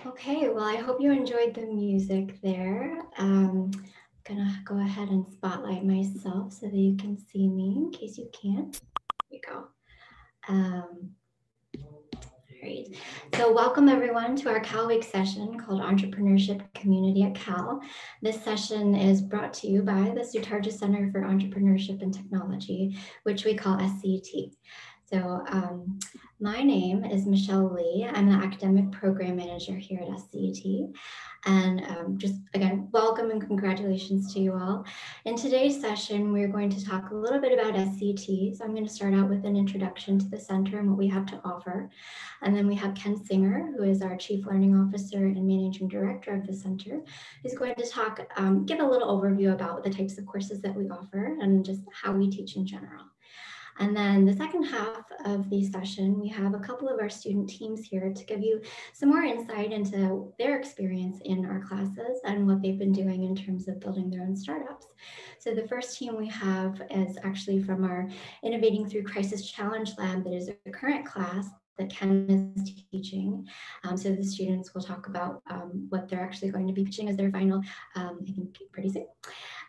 Okay, well, I hope you enjoyed the music there. Gonna go ahead and spotlight myself so that you can see me in case you can't. Here we go. Great. So welcome everyone to our CalWeek session called Entrepreneurship Community at Cal. This session is brought to you by the Sutardja Center for Entrepreneurship and Technology, which we call SCT. So my name is Michelle Lee. I'm the Academic Program Manager here at SCET. And just again, welcome and congratulations to you all. In today's session, we're going to talk a little bit about SCT. So I'm going to start out with an introduction to the center and what we have to offer. And then we have Ken Singer, who is our Chief Learning Officer and Managing Director of the center, who's going to talk, give a little overview about the types of courses that we offer and just how we teach in general. And then the second half of the session, we have a couple of our student teams here to give you some more insight into their experience in our classes and what they've been doing in terms of building their own startups. So the first team we have is actually from our Innovating Through Crisis Challenge Lab that is a current class that Ken is teaching. So the students will talk about what they're actually going to be teaching as their final, I think pretty soon.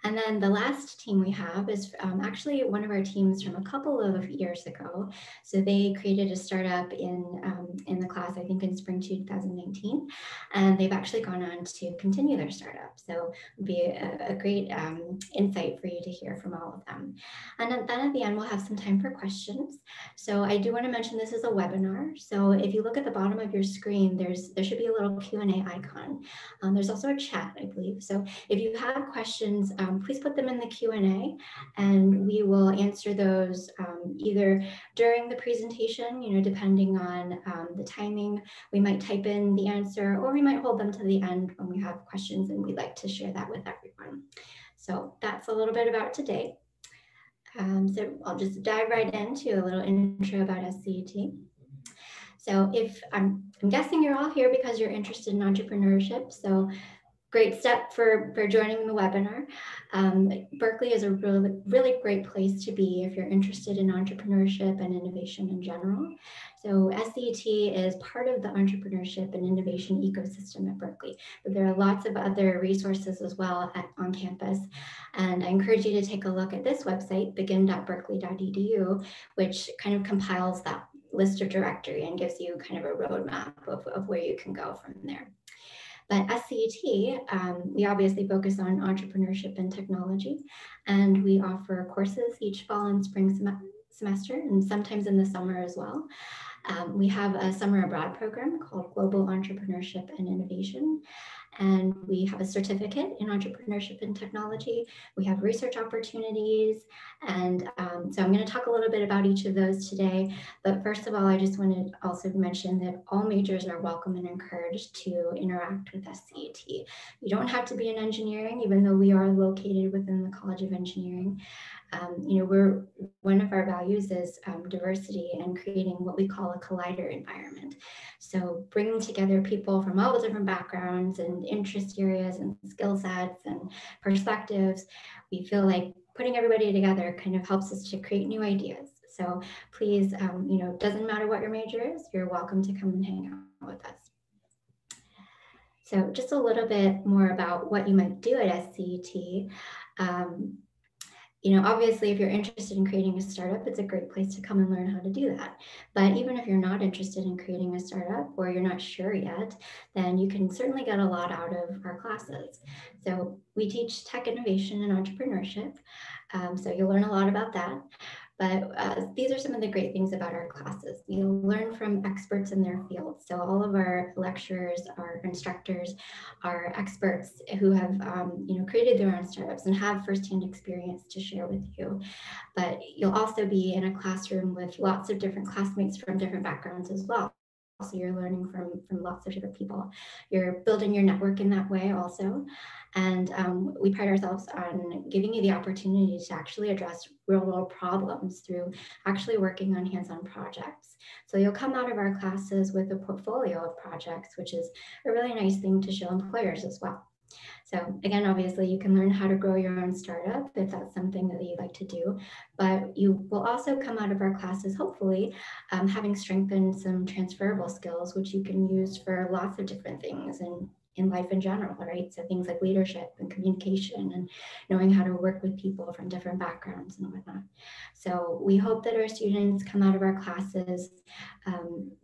And then the last team we have is actually one of our teams from a couple of years ago. So they created a startup in the class, I think in spring 2019, and they've actually gone on to continue their startup. So it would be a great insight for you to hear from all of them. And then at the end, we'll have some time for questions. So I do want to mention this is a webinar. So if you look at the bottom of your screen, there should be a little Q&A icon. There's also a chat, I believe. So if you have questions, please put them in the Q&A and we will answer those either during the presentation, depending on the timing. We might type in the answer or we might hold them to the end when we have questions and we'd like to share that with everyone. So that's a little bit about today. So I'll just dive right into a little intro about SCET. So if I'm guessing you're all here because you're interested in entrepreneurship. So great step for joining the webinar. Berkeley is a really great place to be if you're interested in entrepreneurship and innovation in general. So SCET is part of the entrepreneurship and innovation ecosystem at Berkeley, but there are lots of other resources as well on campus. And I encourage you to take a look at this website, begin.berkeley.edu, which kind of compiles that list of directory and gives you kind of a roadmap of where you can go from there. But SCET, we obviously focus on entrepreneurship and technology, and we offer courses each fall and spring semester, and sometimes in the summer as well. We have a summer abroad program called Global Entrepreneurship and Innovation, and we have a certificate in entrepreneurship and technology. We have research opportunities, and so I'm going to talk a little bit about each of those today. But first of all, I just want to also mention that all majors are welcome and encouraged to interact with SCET. You don't have to be in engineering, even though we are located within the College of Engineering. One of our values is diversity and creating what we call a collider environment. So bringing together people from all the different backgrounds and interest areas and skill sets and perspectives, we feel like putting everybody together kind of helps us to create new ideas. So please, doesn't matter what your major is, you're welcome to come and hang out with us. So just a little bit more about what you might do at SCET. Obviously, if you're interested in creating a startup, it's a great place to come and learn how to do that. But even if you're not interested in creating a startup or you're not sure yet, then you can certainly get a lot out of our classes. So we teach tech innovation and entrepreneurship. So you'll learn a lot about that. But these are some of the great things about our classes. You'll learn from experts in their field. So all of our lecturers, our instructors, are experts who have created their own startups and have firsthand experience to share with you. But you'll also be in a classroom with lots of different classmates from different backgrounds as well. So you're learning from lots of different people. You're building your network in that way also. And we pride ourselves on giving you the opportunity to actually address real world problems through actually working on hands-on projects. So you'll come out of our classes with a portfolio of projects, which is a really nice thing to show employers as well. So again, obviously you can learn how to grow your own startup if that's something that you'd like to do, but you will also come out of our classes, hopefully, having strengthened some transferable skills, which you can use for lots of different things in life in general, right? So things like leadership and communication and knowing how to work with people from different backgrounds and whatnot. So we hope that our students come out of our classes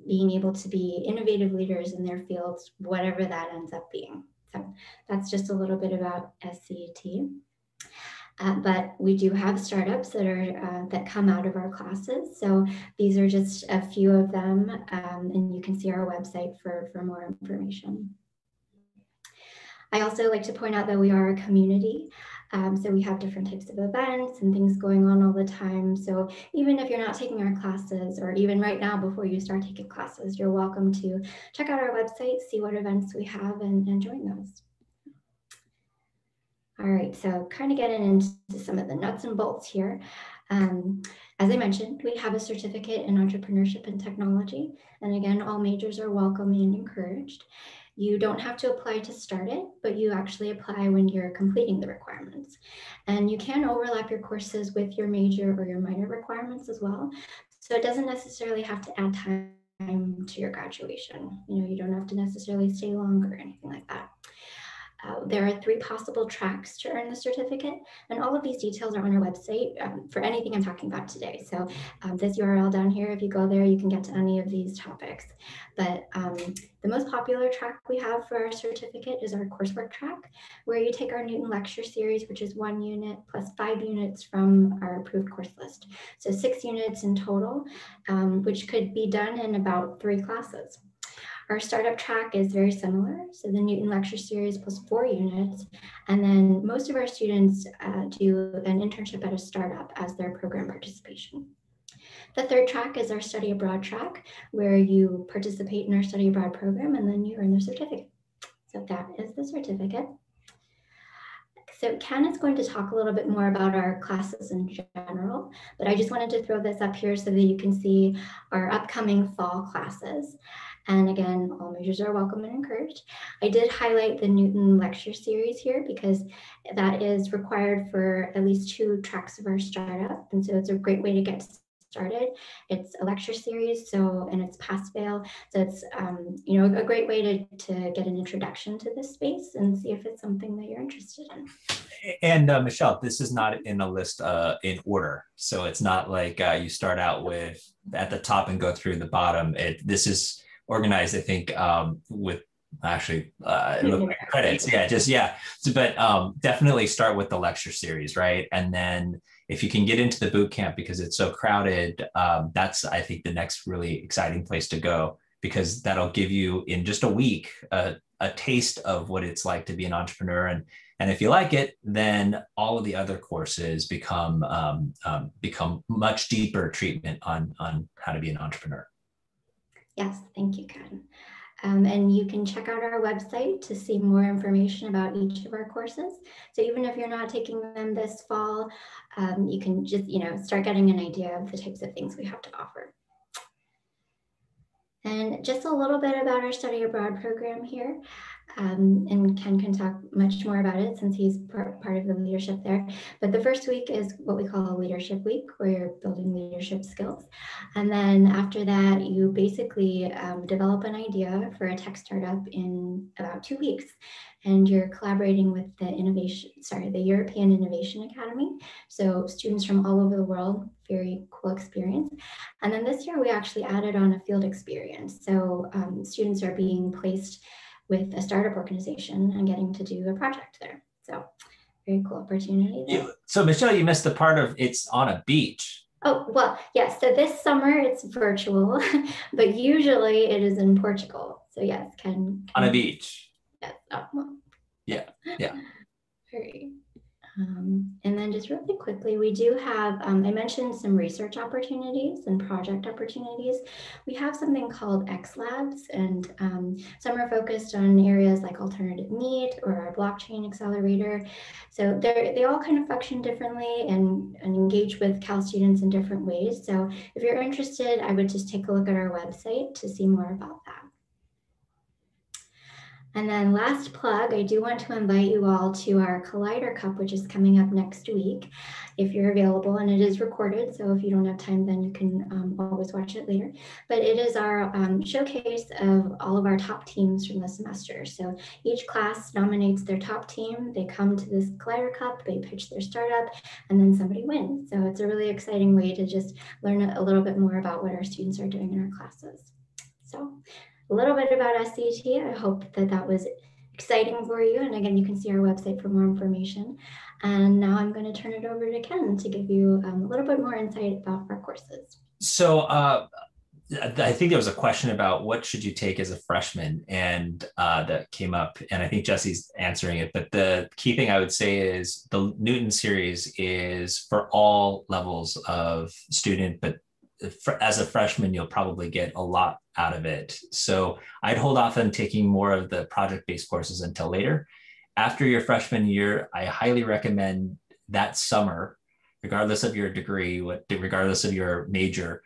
being able to be innovative leaders in their fields, whatever that ends up being. So that's just a little bit about SCET. But we do have startups that come out of our classes. So these are just a few of them, and you can see our website for more information. I also like to point out that we are a community. So we have different types of events and things going on all the time. So even if you're not taking our classes, or even right now before you start taking classes, you're welcome to check out our website, see what events we have, and join those. All right, so kind of getting into some of the nuts and bolts here. As I mentioned, we have a certificate in entrepreneurship and technology. And again, all majors are welcome and encouraged. You don't have to apply to start it, but you actually apply when you're completing the requirements. And you can overlap your courses with your major or your minor requirements as well. So it doesn't necessarily have to add time to your graduation. You don't have to necessarily stay long or anything like that. There are 3 possible tracks to earn the certificate, and all of these details are on our website for anything I'm talking about today. So this URL down here, if you go there, you can get to any of these topics. But the most popular track we have for our certificate is our coursework track, where you take our Newton lecture series, which is 1 unit plus 5 units from our approved course list. So 6 units in total, which could be done in about 3 classes. Our startup track is very similar. So the Newton lecture series plus 4 units. And then most of our students do an internship at a startup as their program participation. The 3rd track is our study abroad track, where you participate in our study abroad program and then you earn the certificate. So that is the certificate. So Ken is going to talk a little bit more about our classes in general, but I just wanted to throw this up here so that you can see our upcoming fall classes. And again, all majors are welcome and encouraged. I did highlight the Newton lecture series here because that is required for at least 2 tracks of our startup. And so it's a great way to get started. It's a lecture series, and it's pass-fail. So it's a great way to get an introduction to this space and see if it's something that you're interested in. And Michelle, this is not in a list in order. So it's not like you start out with at the top and go through the bottom. This is organized, I think, with actually credits. But definitely start with the lecture series, right? And then if you can get into the boot camp because it's so crowded, that's, I think, the next really exciting place to go, because that'll give you in just a week a taste of what it's like to be an entrepreneur. And if you like it, then all of the other courses become much deeper treatment on how to be an entrepreneur. Yes, thank you, Ken. And you can check out our website to see more information about each of our courses. So even if you're not taking them this fall, you can just start getting an idea of the types of things we have to offer. And just a little bit about our study abroad program here. And Ken can talk much more about it since he's part of the leadership there. But the first week is what we call a leadership week, where you're building leadership skills. And then after that, you basically develop an idea for a tech startup in about 2 weeks. And you're collaborating with the European Innovation Academy. So students from all over the world, very cool experience. And then this year we actually added on a field experience. So students are being placed with a startup organization and getting to do a project there. So very cool opportunity there. So Michelle, you missed the part of it's on a beach. Oh, well, yes. So this summer it's virtual, but usually it is in Portugal. So yes, can on a beach. Yes. Oh, well. Yeah. Great. And then just really quickly, we do have, I mentioned some research opportunities and project opportunities. We have something called XLabs, and some are focused on areas like alternative meat or our blockchain accelerator. So they all kind of function differently and engage with Cal students in different ways. So if you're interested, I would just take a look at our website to see more about that. And then last plug, I do want to invite you all to our Collider Cup, which is coming up next week, if you're available, and it is recorded. So if you don't have time, then you can always watch it later. But it is our showcase of all of our top teams from the semester. So each class nominates their top team. They come to this Collider Cup, they pitch their startup, and then somebody wins. So it's a really exciting way to just learn a little bit more about what our students are doing in our classes. So a little bit about SCT. I hope that that was exciting for you. And again, you can see our website for more information. And now I'm going to turn it over to Ken to give you a little bit more insight about our courses. So I think there was a question about what should you take as a freshman, and that came up, and I think Jesse's answering it. But the key thing I would say is the Newton series is for all levels of student, but as a freshman, you'll probably get a lot out of it. So I'd hold off on taking more of the project-based courses until later. After your freshman year, I highly recommend that summer, regardless of your degree, regardless of your major,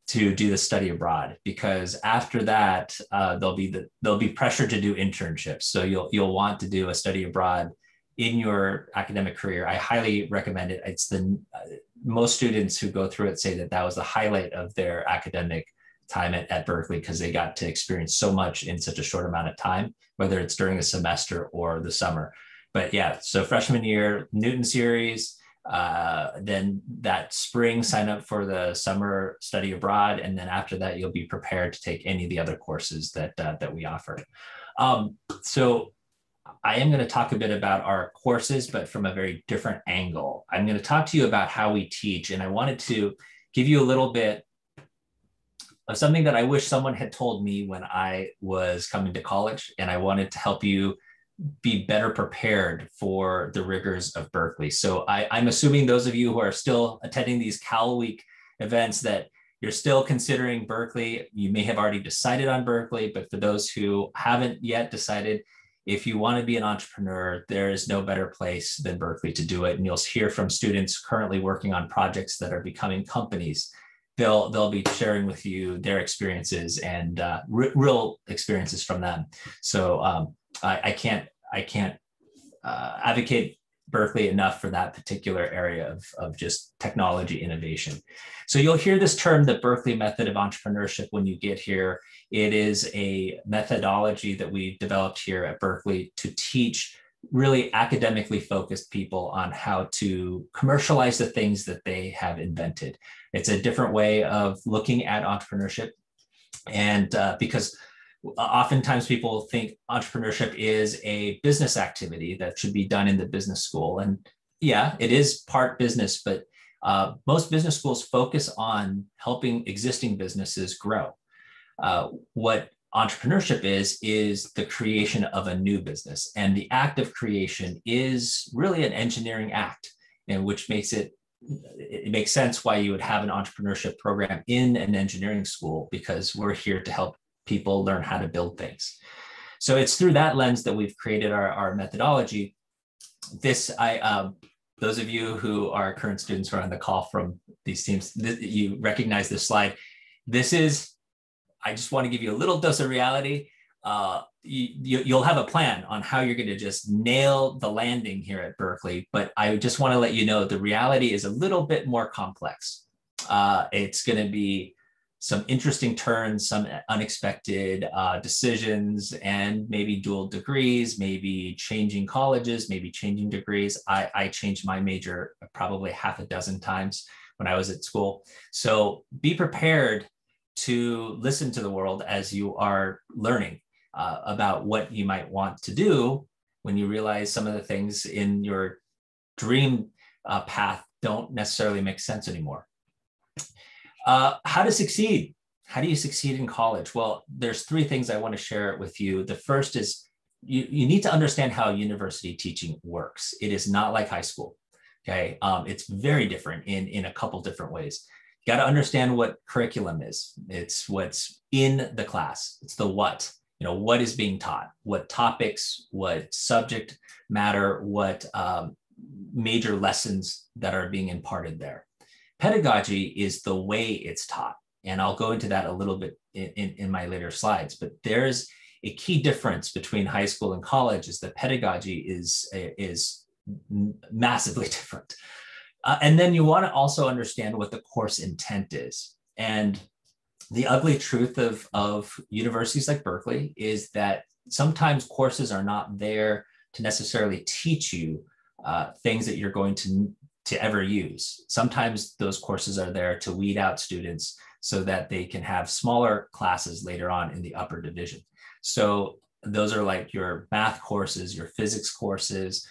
to do the study abroad, because after that, there'll be pressure to do internships. So you'll want to do a study abroad in your academic career. I highly recommend it. It's most students who go through it say that that was the highlight of their academic time at Berkeley, because they got to experience so much in such a short amount of time, whether it's during the semester or the summer. But yeah, so freshman year, Newton series, then that spring sign up for the summer study abroad. And then after that, you'll be prepared to take any of the other courses that we offer. So I am going to talk a bit about our courses, but from a very different angle. I'm going to talk to you about how we teach, and I wanted to give you a little bit of something that I wish someone had told me when I was coming to college, and I wanted to help you be better prepared for the rigors of Berkeley. So I'm assuming those of you who are still attending these CalWeek events that you're still considering Berkeley. You may have already decided on Berkeley, but for those who haven't yet decided, if you want to be an entrepreneur, there is no better place than Berkeley to do it. And you'll hear from students currently working on projects that are becoming companies. They'll be sharing with you their experiences and real experiences from them. So I can't advocate Berkeley enough for that particular area of just technology innovation. So you'll hear this term, the Berkeley Method of Entrepreneurship, when you get here. It is a methodology that we developed here at Berkeley to teach really academically focused people on how to commercialize the things that they have invented. It's a different way of looking at entrepreneurship. And because oftentimes people think entrepreneurship is a business activity that should be done in the business school. And yeah, it is part business, but most business schools focus on helping existing businesses grow. What entrepreneurship is the creation of a new business. And the act of creation is really an engineering act, and which makes it makes sense why you would have an entrepreneurship program in an engineering school, because we're here to help people learn how to build things. So it's through that lens that we've created our methodology. Those of you who are current students who are on the call from these teams, you recognize this slide. I just want to give you a little dose of reality. You'll have a plan on how you're going to just nail the landing here at Berkeley, but I just want to let you know the reality is a little bit more complex. It's going to be some interesting turns, some unexpected decisions, and maybe dual degrees, maybe changing colleges, maybe changing degrees. I changed my major probably half a dozen times when I was at school. So be prepared to listen to the world as you are learning about what you might want to do when you realize some of the things in your dream path don't necessarily make sense anymore. How to succeed? How do you succeed in college? Well, there's three things I want to share with you. The first is you need to understand how university teaching works. It is not like high school. Okay, it's very different in a couple different ways. You got to understand what curriculum is. It's what's in the class. It's the what. What is being taught, what topics, what subject matter, what major lessons that are being imparted there. Pedagogy is the way it's taught. And I'll go into that a little bit in my later slides, but there's a key difference between high school and college is that pedagogy is massively different. And then you want to also understand what the course intent is. And the ugly truth of universities like Berkeley is that sometimes courses are not there to necessarily teach you things that you're going to ever use. Sometimes those courses are there to weed out students so that they can have smaller classes later on in the upper division. So those are like your math courses, your physics courses,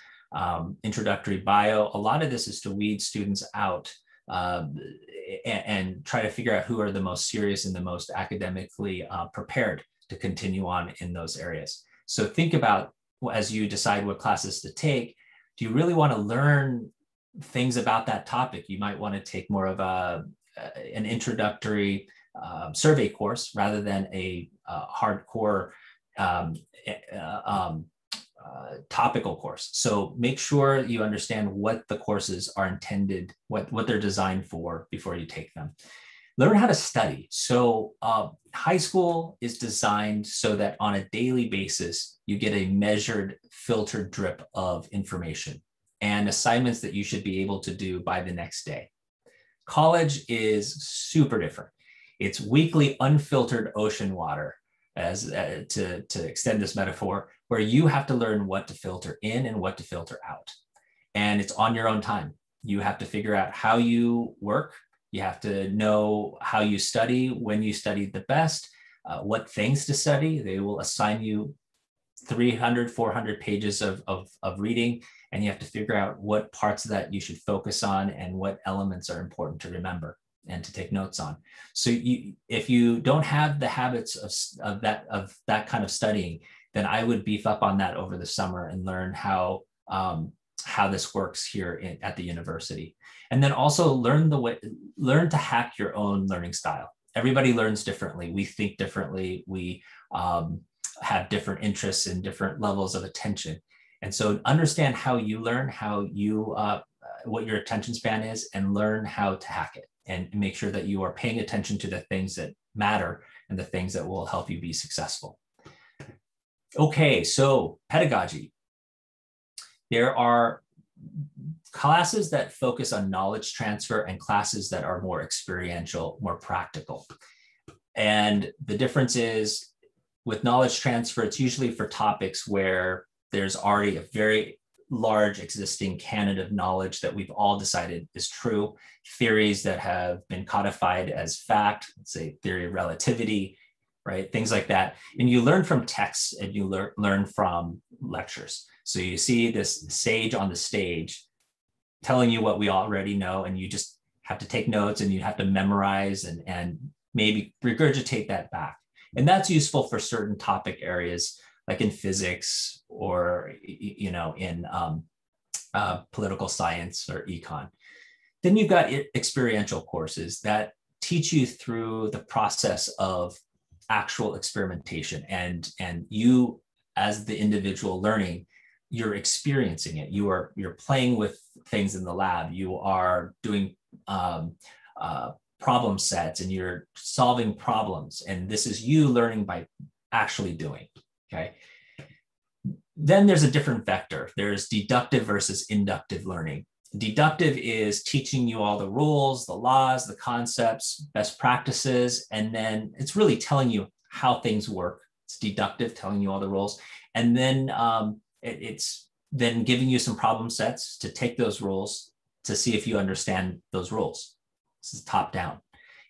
introductory bio. A lot of this is to weed students out and try to figure out who are the most serious and the most academically prepared to continue on in those areas. So think about, as you decide what classes to take, do you really want to learn things about that topic? You might want to take more of an introductory survey course rather than a hardcore topical course. So make sure you understand what the courses are intended, what they're designed for before you take them. Learn how to study. So high school is designed so that on a daily basis, you get a measured, filtered drip of information and assignments that you should be able to do by the next day. College is super different. It's weekly unfiltered ocean water, as to extend this metaphor, where you have to learn what to filter in and what to filter out. And it's on your own time. You have to figure out how you work. You have to know how you study, when you study the best, what things to study. They will assign you 300, 400 pages of reading, and you have to figure out what parts of that you should focus on and what elements are important to remember and to take notes on. So if you don't have the habits of that kind of studying, then I would beef up on that over the summer and learn how this works here at the university. And then also learn to hack your own learning style. Everybody learns differently. We think differently. We have different interests and different levels of attention. And so understand how you learn, what your attention span is, and learn how to hack it, and make sure that you are paying attention to the things that matter and the things that will help you be successful. Okay, so pedagogy. There are classes that focus on knowledge transfer and classes that are more experiential, more practical. And the difference is with knowledge transfer, it's usually for topics where there's already a very large existing canon of knowledge that we've all decided is true, theories that have been codified as fact, let's say theory of relativity, right? Things like that. And you learn from texts and you learn from lectures. So you see this sage on the stage telling you what we already know, and you just have to take notes and you have to memorize and maybe regurgitate that back. And that's useful for certain topic areas, like in physics or in political science or econ. Then you've got experiential courses that teach you through the process of actual experimentation, and you as the individual learning, you're experiencing it. You're playing with things in the lab. You are doing problem sets and you're solving problems. And this is you learning by actually doing, okay? Then there's a different vector. There's deductive versus inductive learning. Deductive is teaching you all the rules, the laws, the concepts, best practices, and then it's really telling you how things work. It's deductive, telling you all the rules. And then it's then giving you some problem sets to take those rules to see if you understand those rules. This is top down.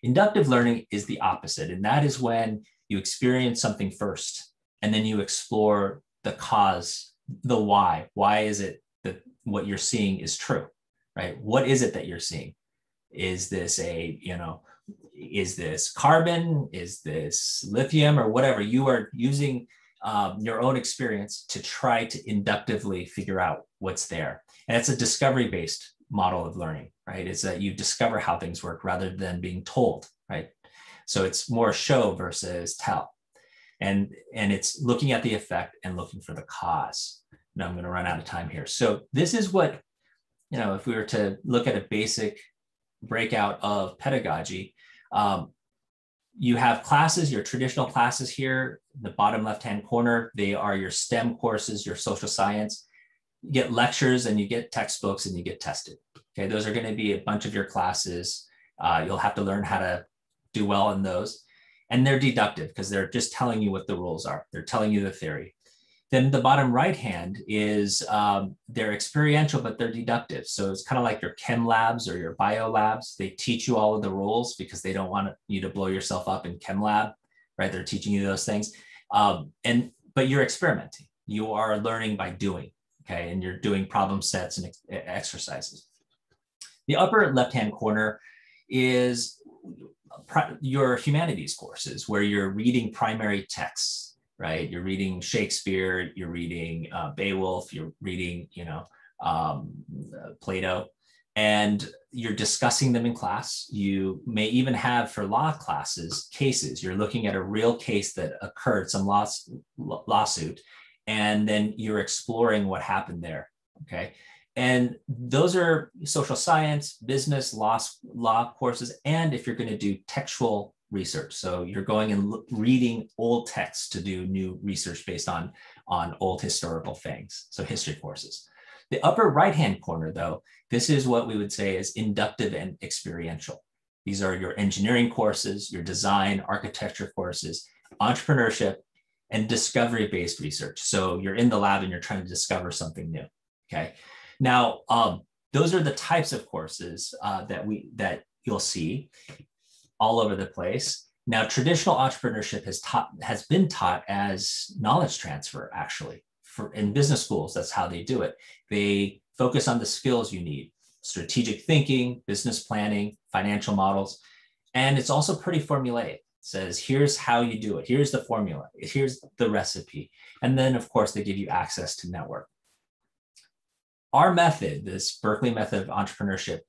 Inductive learning is the opposite. And that is when you experience something first, and then you explore the cause, the why. Why is it that what you're seeing is true, right? What is it that you're seeing? Is this is this carbon? Is this lithium or whatever? You are using your own experience to try to inductively figure out what's there. And it's a discovery-based model of learning, right? It's that you discover how things work rather than being told, right? So it's more show versus tell. And it's looking at the effect and looking for the cause. Now I'm going to run out of time here. So this is what, if we were to look at a basic breakout of pedagogy, You have classes, your traditional classes here, the bottom left-hand corner. They are your STEM courses, your social science. You get lectures and you get textbooks and you get tested. Okay, those are going to be a bunch of your classes. You'll have to learn how to do well in those. And they're deductive because they're just telling you what the rules are. They're telling you the theory. Then the bottom right hand is they're experiential, but they're deductive. So it's kind of like your chem labs or your bio labs. They teach you all of the rules because they don't want you to blow yourself up in chem lab, right? They're teaching you those things. But you're experimenting. You are learning by doing, okay? And you're doing problem sets and exercises. The upper left-hand corner is your humanities courses where you're reading primary texts. Right, you're reading Shakespeare, you're reading Beowulf, you're reading, Plato, and you're discussing them in class. You may even have, for law classes, cases. You're looking at a real case that occurred, some lawsuit, and then you're exploring what happened there. Okay, and those are social science, business, law courses, and if you're going to do textual research. So you're going and reading old texts to do new research based on old historical things. So history courses. The upper right-hand corner though, this is what we would say is inductive and experiential. These are your engineering courses, your design, architecture courses, entrepreneurship, and discovery-based research. So you're in the lab and you're trying to discover something new, okay? Now, those are the types of courses that you'll see all over the place. Now, traditional entrepreneurship has been taught as knowledge transfer, actually. In business schools, that's how they do it. They focus on the skills you need: strategic thinking, business planning, financial models. And it's also pretty formulaic. It says, here's how you do it. Here's the formula. Here's the recipe. And then, of course, they give you access to network. Our method, this Berkeley Method of Entrepreneurship,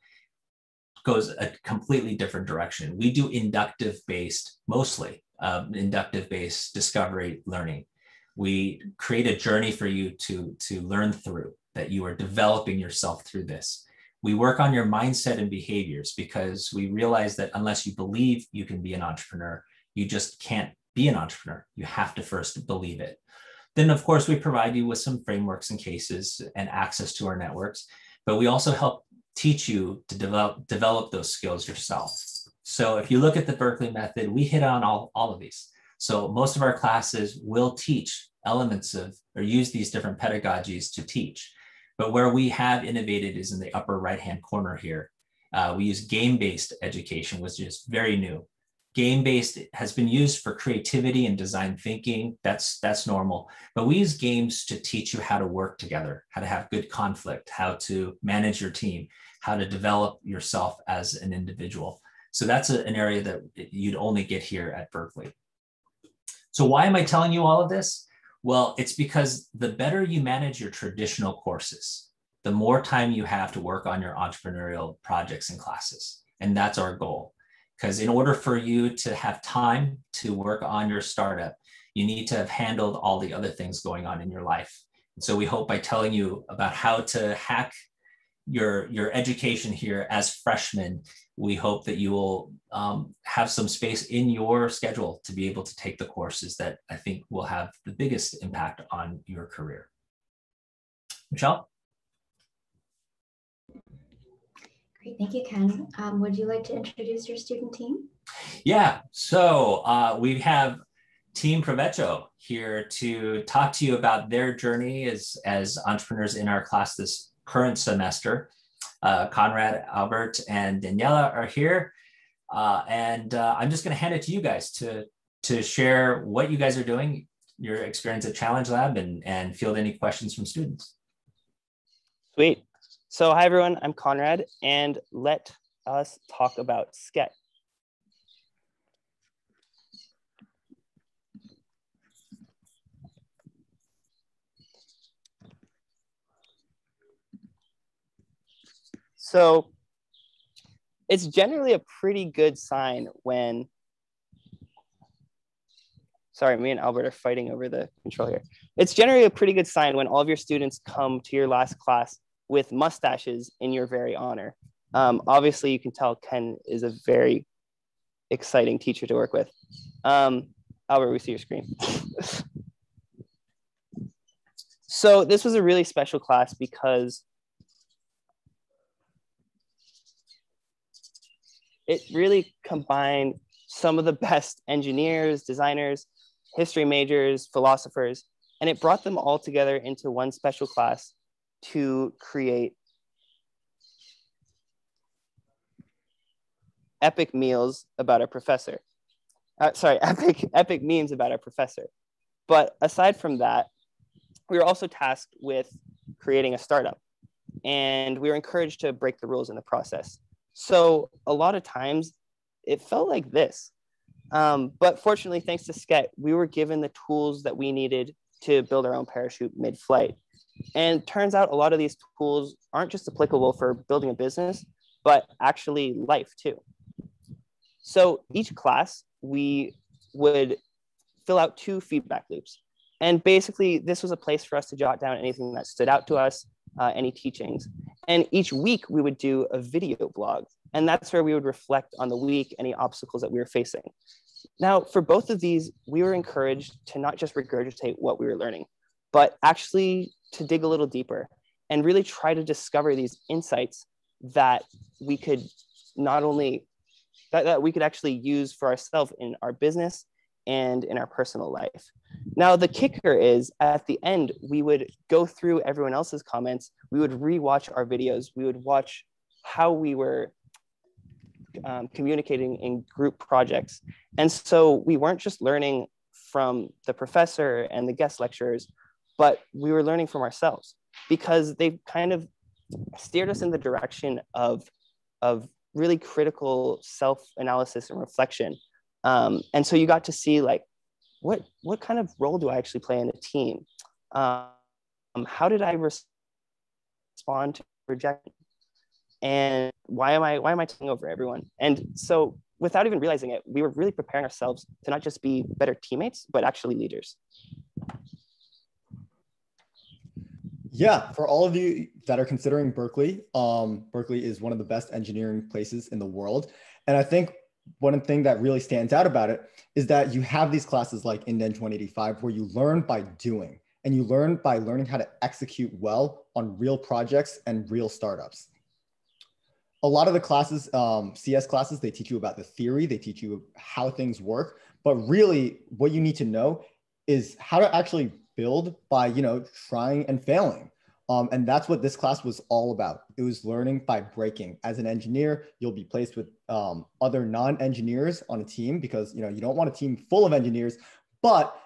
goes a completely different direction. We do inductive-based, mostly inductive-based discovery learning. We create a journey for you to learn through, that you are developing yourself through this. We work on your mindset and behaviors because we realize that unless you believe you can be an entrepreneur, you just can't be an entrepreneur. You have to first believe it. Then, of course, we provide you with some frameworks and cases and access to our networks, but we also help teach you to develop those skills yourself. So if you look at the Berkeley Method, we hit on all of these. So most of our classes will teach elements of, or use these different pedagogies to teach. But where we have innovated is in the upper right-hand corner here. We use game-based education, which is very new. Game-based has been used for creativity and design thinking. That's normal. But we use games to teach you how to work together, how to have good conflict, how to manage your team, how to develop yourself as an individual. So that's an area that you'd only get here at Berkeley. So why am I telling you all of this? Well, it's because the better you manage your traditional courses, the more time you have to work on your entrepreneurial projects and classes. And that's our goal. Because in order for you to have time to work on your startup, you need to have handled all the other things going on in your life. And so we hope by telling you about how to hack your education here as freshmen, we hope that you will have some space in your schedule to be able to take the courses that I think will have the biggest impact on your career. Michelle? Great, thank you, Ken. Would you like to introduce your student team? Yeah, so we have Team Provecho here to talk to you about their journey as entrepreneurs in our class this current semester. Conrad, Albert, and Daniela are here. I'm just gonna hand it to you guys to share what you guys are doing, your experience at Challenge Lab, and field any questions from students. Sweet. So hi everyone, I'm Conrad, and let us talk about SCET. So it's generally a pretty good sign when, sorry, me and Albert are fighting over the control here. It's generally a pretty good sign when all of your students come to your last class with mustaches in your very honor. Obviously you can tell Ken is exciting teacher to work with. Albert, we see your screen. So this was a really special class because it really combined some of the best engineers, designers, history majors, philosophers, and it brought them all together into one special class to create epic meals about a professor. Epic memes about our professor. But aside from that, we were also tasked with creating a startup, and we were encouraged to break the rules in the process. So a lot of times it felt like this. But fortunately, thanks to SCET, we were given the tools that we needed to build our own parachute mid-flight. And turns out a lot of these tools aren't just applicable for building a business, but actually life too. So each class, we would fill out 2 feedback loops. And basically, this was a place for us to jot down anything that stood out to us, any teachings. And each week, we would do a video blog. And that's where we would reflect on the week, any obstacles that we were facing. Now, for both of these, we were encouraged to not just regurgitate what we were learning, but actually to dig a little deeper and really try to discover these insights that we could not only that we could actually use for ourselves in our business and in our personal life. Now, the kicker is at the end, we would go through everyone else's comments. We would rewatch our videos. We would watch how we were communicating in group projects. And so we weren't just learning from the professor and the guest lecturers, but we were learning from ourselves because they kind of steered us in the direction of really critical self-analysis and reflection. And so you got to see like, what kind of role do I actually play in a team? How did I respond to rejection? And why am I taking over everyone? And so without even realizing it, we were really preparing ourselves to not just be better teammates, but actually leaders. Yeah, for all of you that are considering Berkeley, Berkeley is one of the best engineering places in the world. And I think one thing that really stands out about it is that you have these classes like Indent 185 where you learn by doing, and you learn by learning how to execute well on real projects and real startups. A lot of the classes, CS classes, they teach you about the theory, they teach you how things work, but really what you need to know is how to actually build by, trying and failing. And that's what this class was all about. It was learning by breaking. As an engineer, you'll be placed with other non-engineers on a team because, you don't want a team full of engineers, but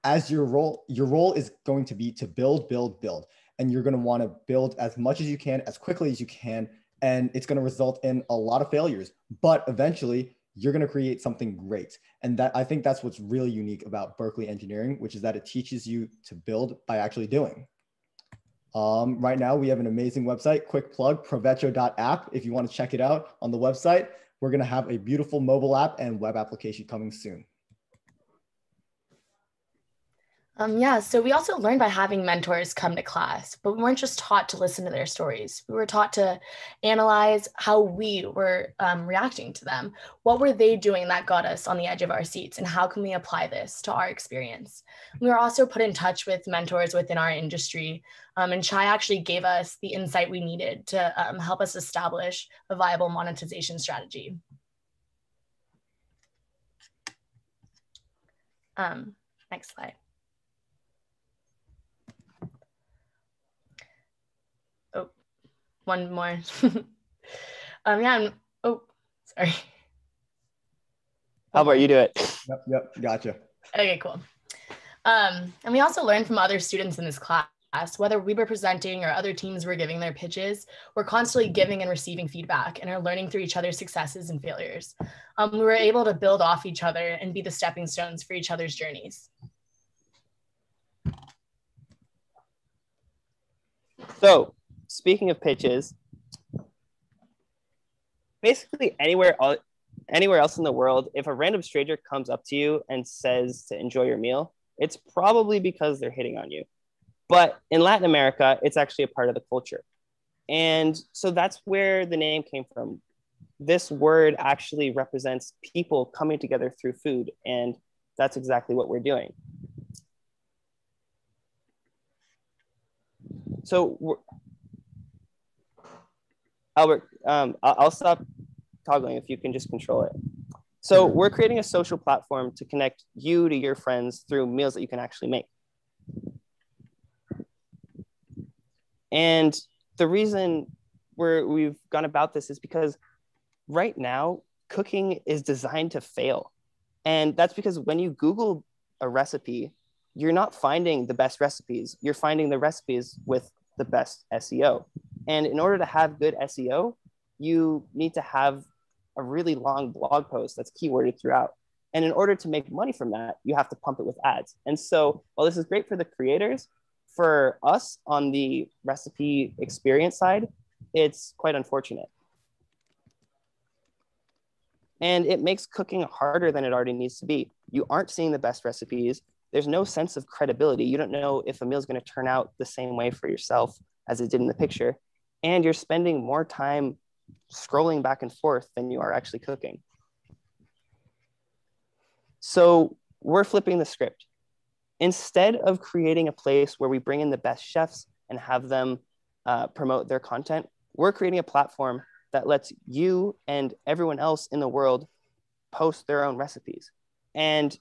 as your role is going to be to build. And you're going to want to build as much as you can, as quickly as you can. And it's going to result in a lot of failures, but eventually you're going to create something great. And I think that's what's really unique about Berkeley engineering, which is that it teaches you to build by actually doing. Right now we have an amazing website, quick plug, provecho.app. If you want to check it out on the website, we're going to have a beautiful mobile app and web application coming soon. So we also learned by having mentors come to class, but we weren't just taught to listen to their stories. We were taught to analyze how we were reacting to them. What were they doing that got us on the edge of our seats, and how can we apply this to our experience? We were also put in touch with mentors within our industry, and Chai actually gave us the insight we needed to help us establish a viable monetization strategy. Next slide. One more. Sorry. How about you do it? Yep, gotcha. Okay, cool. And we also learned from other students in this class, whether we were presenting or other teams were giving their pitches, we're constantly giving and receiving feedback and are learning through each other's successes and failures. We were able to build off each other and be the stepping stones for each other's journeys. So, speaking of pitches, basically anywhere else in the world, if a random stranger comes up to you and says to enjoy your meal, it's probably because they're hitting on you. But in Latin America, it's actually a part of the culture. And so that's where the name came from. this word actually represents people coming together through food. And that's exactly what we're doing. So Albert, I'll stop toggling if you can just control it. So we're creating a social platform to connect you to your friends through meals that you can actually make. And the reason we've gone about this is because right now, cooking is designed to fail. And that's because when you Google a recipe, you're not finding the best recipes. You're finding the recipes with the best SEO. And in order to have good SEO, you need to have a really long blog post that's keyworded throughout. And in order to make money from that, you have to pump it with ads. And so while this is great for the creators, for us on the recipe experience side, it's quite unfortunate. And it makes cooking harder than it already needs to be. You aren't seeing the best recipes. There's no sense of credibility. You don't know if a meal is going to turn out the same way for yourself as it did in the picture. And you're spending more time scrolling back and forth than you are actually cooking. So we're flipping the script. Instead of creating a place where we bring in the best chefs and have them promote their content, we're creating a platform that lets you and everyone else in the world post their own recipes. And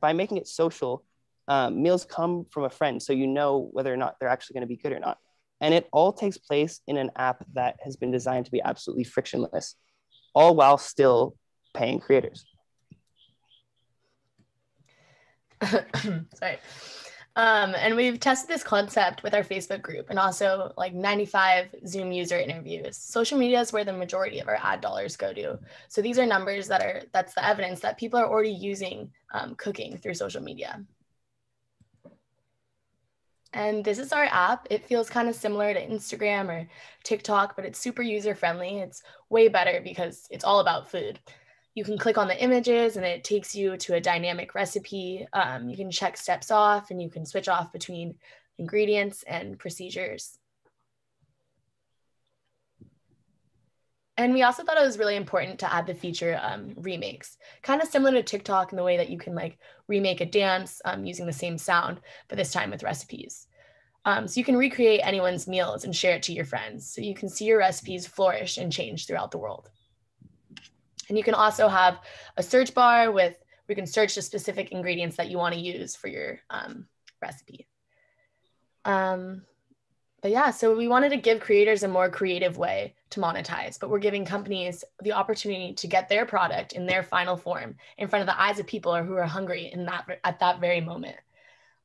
by making it social, meals come from a friend, so you know whether or not they're actually going to be good or not. And it all takes place in an app that has been designed to be absolutely frictionless, all while still paying creators. Sorry. And we've tested this concept with our Facebook group and also like 95 Zoom user interviews. Social media is where the majority of our ad dollars go to. So these are numbers that's the evidence that people are already using cooking through social media. And this is our app. It feels kind of similar to Instagram or TikTok, but it's super user friendly. It's way better because it's all about food. You can click on the images and it takes you to a dynamic recipe. You can check steps off and you can switch off between ingredients and procedures. And we also thought it was really important to add the feature remakes, kind of similar to TikTok in the way that you can like remake a dance using the same sound, but this time with recipes. So you can recreate anyone's meals and share it to your friends. So you can see your recipes flourish and change throughout the world. And you can also have a search bar where you can search the specific ingredients that you want to use for your recipe. But yeah, so we wanted to give creators a more creative way to monetize, but we're giving companies the opportunity to get their product in their final form in front of the eyes of people who are hungry at that very moment.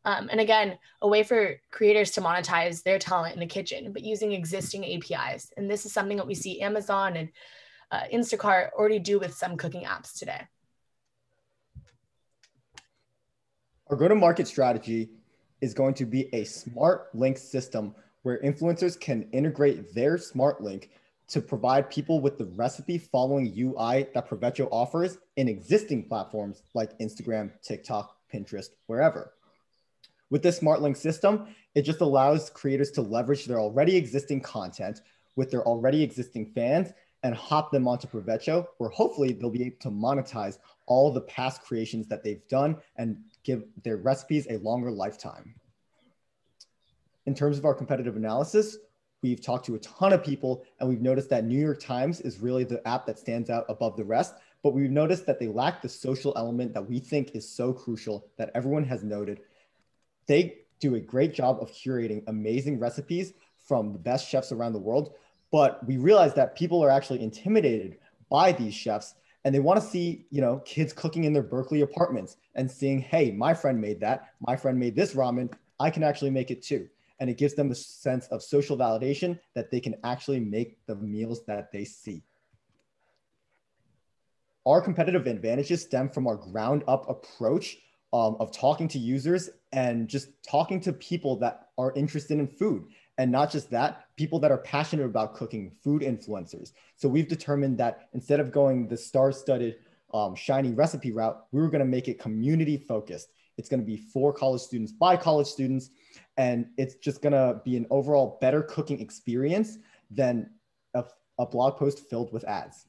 And again, a way for creators to monetize their talent in the kitchen, but using existing APIs. And this is something that we see Amazon and Instacart already do with some cooking apps today. Our go-to-market strategy is going to be a smart link system where influencers can integrate their smart link to provide people with the recipe following UI that Provecho offers in existing platforms like Instagram, TikTok, Pinterest, wherever. With this smart link system, it just allows creators to leverage their already existing content with their already existing fans and hop them onto Provecho, where hopefully they'll be able to monetize all the past creations that they've done and give their recipes a longer lifetime. In terms of our competitive analysis, we've talked to a ton of people and we've noticed that New York Times is really the app that stands out above the rest, but we've noticed that they lack the social element that we think is so crucial that everyone has noted. They do a great job of curating amazing recipes from the best chefs around the world, but we realize that people are actually intimidated by these chefs and they want to see, kids cooking in their Berkeley apartments and seeing, hey, my friend made that, my friend made this ramen, I can actually make it too. And it gives them a sense of social validation that they can actually make the meals that they see. Our competitive advantages stem from our ground up approach of talking to users and just talking to people that are interested in food. And not just that, people that are passionate about cooking, food influencers. So we've determined that instead of going the star-studded shiny recipe route, we were going to make it community focused. It's going to be for college students, by college students, and it's just going to be an overall better cooking experience than a blog post filled with ads.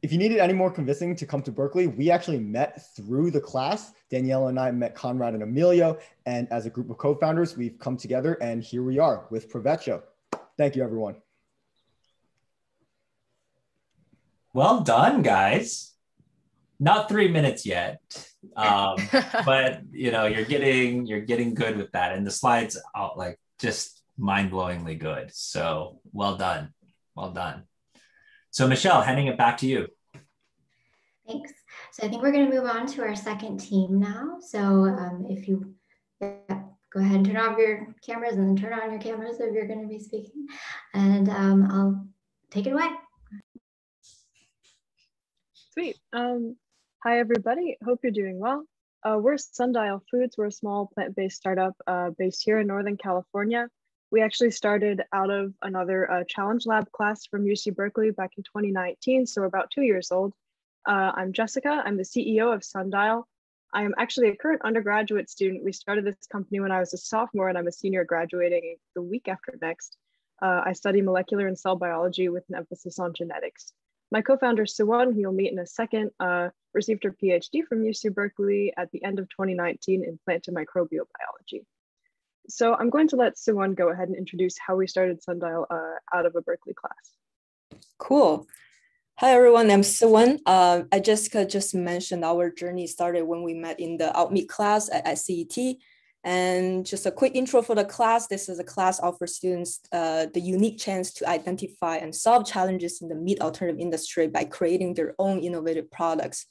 If you needed any more convincing to come to Berkeley, we actually met through the class. Danielle and I met Conrad and Emilio, and as a group of co-founders, we've come together, and here we are with Provecho. Thank you, everyone. Well done, guys. Not 3 minutes yet, but you're getting good with that, and the slides are like just mind-blowingly good. So well done, well done. So Michelle, handing it back to you. Thanks. So I think we're going to move on to our second team now. So if you go ahead and turn off your cameras and then turn on your cameras if you're going to be speaking, and I'll take it away. Sweet. Hi, everybody. Hope you're doing well. We're Sundial Foods. We're a small plant-based startup based here in Northern California. We actually started out of another Challenge Lab class from UC Berkeley back in 2019, so we're about 2 years old. I'm Jessica. I'm the CEO of Sundial. I am actually a current undergraduate student. We started this company when I was a sophomore, and I'm a senior graduating the week after next. I study molecular and cell biology with an emphasis on genetics. My co-founder, Suwon, who you'll meet in a second, received her PhD from UC Berkeley at the end of 2019 in plant and microbial biology. So I'm going to let Suwon go ahead and introduce how we started Sundial out of a Berkeley class. Cool. Hi, everyone. I'm Suwon. Jessica just mentioned our journey started when we met in the Outmeet class at SCET. And just a quick intro for the class. This is a class offers students the unique chance to identify and solve challenges in the meat alternative industry by creating their own innovative products.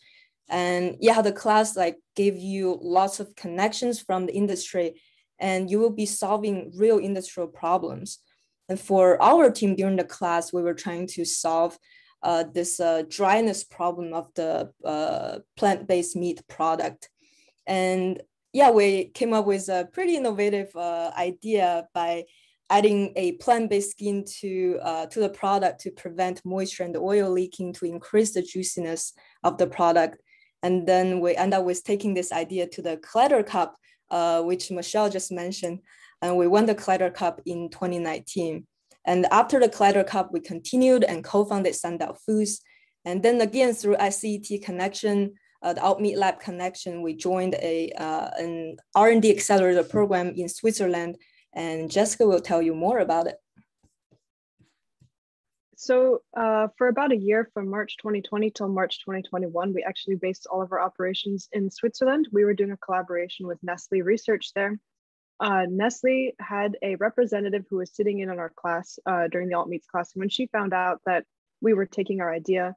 And yeah, the class gave you lots of connections from the industry, and you will be solving real industrial problems. And for our team during the class, we were trying to solve this dryness problem of the plant-based meat product. And yeah, we came up with a pretty innovative idea by adding a plant-based skin to the product to prevent moisture and oil leaking to increase the juiciness of the product. And then we end up with taking this idea to the Collider Cup, which Michelle just mentioned, and we won the Collider Cup in 2019. And after the Collider Cup, we continued and co-founded Sundial Foods. And then again, through SCT connection, the Outmeet Lab connection, we joined an R&D accelerator program in Switzerland, and Jessica will tell you more about it. So for about a year, from March 2020 till March 2021, we actually based all of our operations in Switzerland. We were doing a collaboration with Nestle Research there. Nestle had a representative who was sitting in on our class during the Altmeets class. And when she found out that we were taking our idea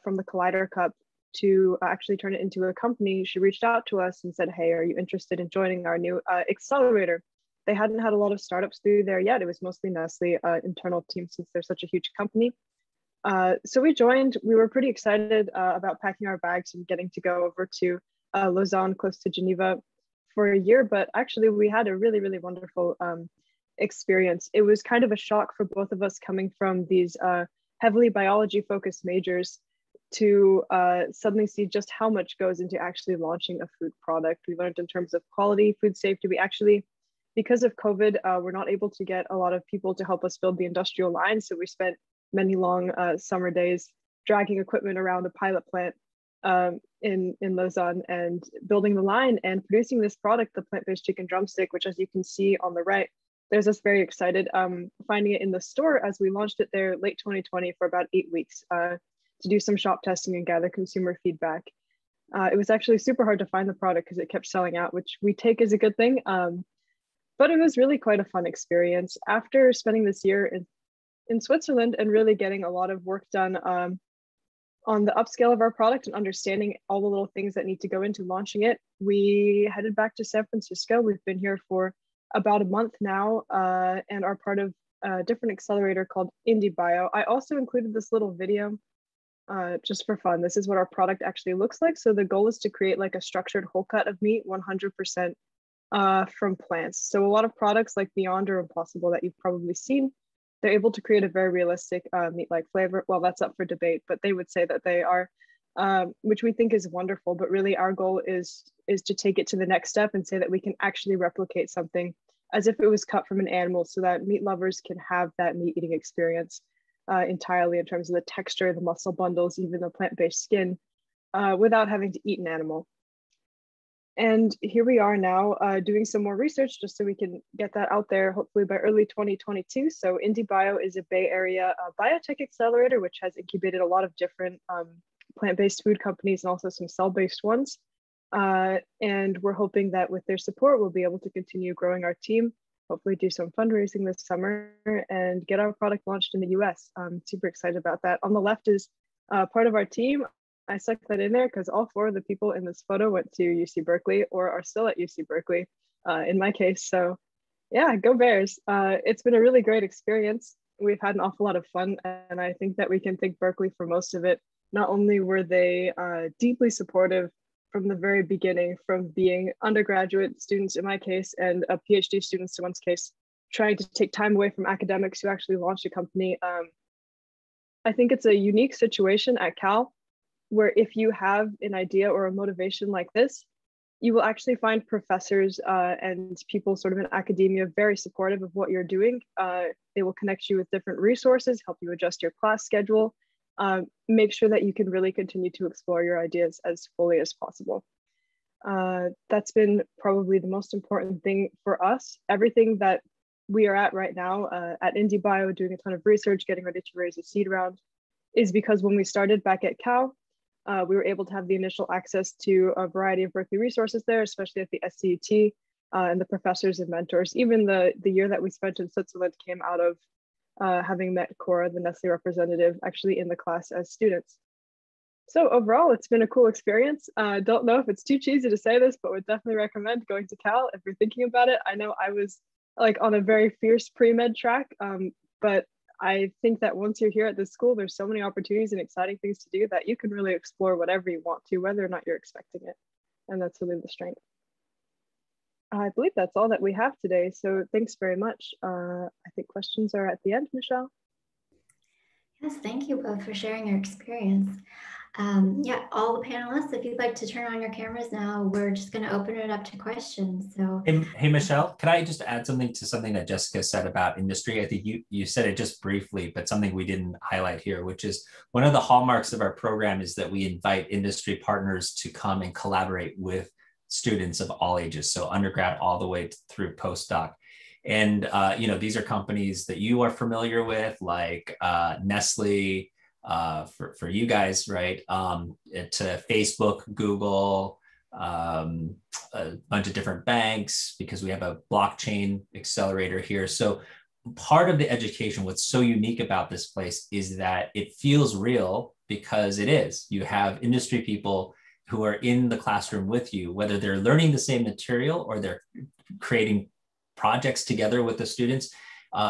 from the Collider Cup to actually turn it into a company, she reached out to us and said, hey, are you interested in joining our new accelerator? They hadn't had a lot of startups through there yet. It was mostly Nestle internal team since they're such a huge company. So we joined. We were pretty excited about packing our bags and getting to go over to Lausanne, close to Geneva, for a year. But actually, we had a really, really wonderful experience. It was kind of a shock for both of us coming from these heavily biology-focused majors to suddenly see just how much goes into actually launching a food product. We learned in terms of quality, food safety. We actually, because of COVID, we're not able to get a lot of people to help us build the industrial line. So we spent many long summer days dragging equipment around a pilot plant in Lausanne and building the line and producing this product, the plant-based chicken drumstick, which, as you can see on the right, there's us very excited finding it in the store as we launched it there late 2020 for about 8 weeks to do some shop testing and gather consumer feedback. It was actually super hard to find the product because it kept selling out, which we take as a good thing. But it was really quite a fun experience. After spending this year in Switzerland and really getting a lot of work done on the upscale of our product and understanding all the little things that need to go into launching it, we headed back to San Francisco. We've been here for about a month now and are part of a different accelerator called IndieBio. I also included this little video just for fun. This is what our product actually looks like. So the goal is to create like a structured whole cut of meat 100% from plants. So a lot of products like Beyond or Impossible that you've probably seen, they're able to create a very realistic meat-like flavor. Well, that's up for debate, but they would say that they are, which we think is wonderful. But really our goal is to take it to the next step and say that we can actually replicate something as if it was cut from an animal so that meat lovers can have that meat eating experience. entirely in terms of the texture, the muscle bundles, even the plant-based skin, without having to eat an animal. And here we are now doing some more research just so we can get that out there, hopefully by early 2022. So IndieBio is a Bay Area biotech accelerator, which has incubated a lot of different plant-based food companies and also some cell-based ones. And we're hoping that with their support, we'll be able to continue growing our team, hopefully do some fundraising this summer and get our product launched in the US. I'm super excited about that. On the left is part of our team. I stuck that in there because all 4 of the people in this photo went to UC Berkeley or are still at UC Berkeley in my case. So yeah, go Bears. It's been a really great experience. We've had an awful lot of fun, and I think that we can thank Berkeley for most of it. Not only were they deeply supportive from the very beginning, from being undergraduate students in my case and a PhD students in one's case, trying to take time away from academics to actually launch a company. I think it's a unique situation at Cal where if you have an idea or a motivation like this, you will actually find professors and people sort of in academia very supportive of what you're doing. They will connect you with different resources, help you adjust your class schedule, make sure that you can really continue to explore your ideas as fully as possible. That's been probably the most important thing for us. Everything that we are at right now at IndieBio, doing a ton of research, getting ready to raise a seed round, is because when we started back at Cal, we were able to have the initial access to a variety of Berkeley resources there, especially at the SCET and the professors and mentors. Even the year that we spent in Switzerland came out of having met Cora, the Nestle representative, actually in the class as students. So overall, it's been a cool experience. Don't know if it's too cheesy to say this, but would definitely recommend going to Cal if you're thinking about it. I know I was like on a very fierce pre-med track, but I think that once you're here at this school, there's so many opportunities and exciting things to do that you can really explore whatever you want to, whether or not you're expecting it. And that's really the strength. I believe that's all that we have today. So thanks very much. I think questions are at the end, Michelle. Yes, thank you both for sharing your experience. Yeah, all the panelists, if you'd like to turn on your cameras now, we're just going to open it up to questions. So, hey, Michelle, can I just add something to something that Jessica said about industry? I think you said it just briefly, but something we didn't highlight here, which is one of the hallmarks of our program is that we invite industry partners to come and collaborate with students of all ages, so undergrad all the way through postdoc. And these are companies that you are familiar with, like Nestle, for you guys, right? To Facebook, Google, a bunch of different banks, because we have a blockchain accelerator here. So part of the education, what's so unique about this place is that it feels real because it is. You have industry people who are in the classroom with you, whether they're learning the same material or they're creating projects together with the students.